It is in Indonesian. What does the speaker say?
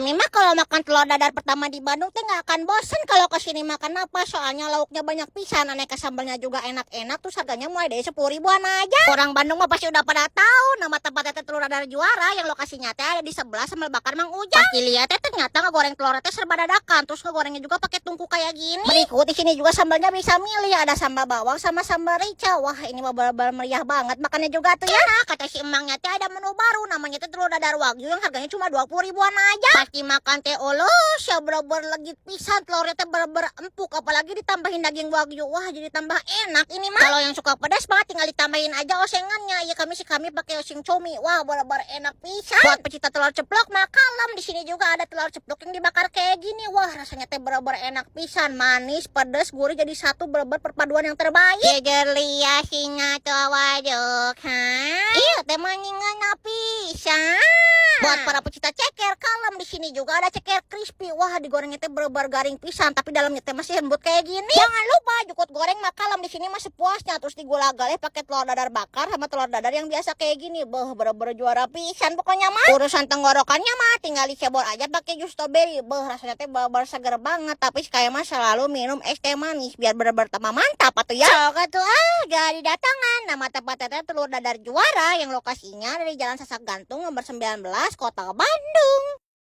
Ini mah kalau makan telur dadar pertama di Bandung teh nggak akan bosen kalau kesini makan apa. Soalnya lauknya banyak pisan, aneka sambalnya juga enak-enak. Terus harganya mulai dari 10 ribuan aja. Orang Bandung mah pasti udah pada tahu nama tempat teh telur dadar juara yang lokasinya teh ada di sebelah sambal bakar Mang Ujang. Pas dilihat teh ternyata ngegoreng telur teh serba dadakan. Terus ngegorengnya juga pakai tungku kayak gini. Berikut di sini juga sambalnya bisa milih, ada sambal bawang sama sambal rica. Wah ini mah bener-bener meriah banget makannya juga tuh ya. Nah, kata si emangnya teh ada menu baru namanya teh telur dadar wagyu yang harganya cuma 20 ribuan aja. Pas dimakan teh olos ya bener-bener legit pisan, telurnya teh bener-bener empuk, apalagi ditambahin daging wagyu. Wah jadi tambah enak ini mah. Kalau yang suka pedas banget tinggal ditambahin aja osengannya. Ya kami pakai oseng cumi. Wah bener-bener enak pisan. Buat pecinta telur ceplok mah kalem, di sini juga ada telur ceplok yang dibakar kayak gini. Wah rasanya teh bener-bener enak pisan, manis, pedas, gurih jadi satu, bener-bener perpaduan yang terbaik. Jeger liah singa tawaduk, iya teh maningan pisan. Buat para pecinta ceker kalem, di sini juga ada ceker crispy. Wah digorengnya teh bener-bener garing pisan, tapi dalamnya teh masih lembut kayak gini. Jangan lupa jukut goreng mah kalem, di sini masih puasnya. Terus digula galih pakai telur dadar bakar sama telur dadar yang biasa kayak gini. Bener-bener juara pisan pokoknya mah. Urusan tenggorokannya mah tinggal dicebor aja pakai jus strawberry. Rasanya teh bener-bener seger banget. Tapi kayak mah selalu minum es teh manis biar bener-bener tambah mantap atuh ya. Sok atuh jadi datangan. Nama tempatnya teh telur dadar juara yang lokasinya dari Jalan Sasak Gantung nomor 19 Kota Bandung.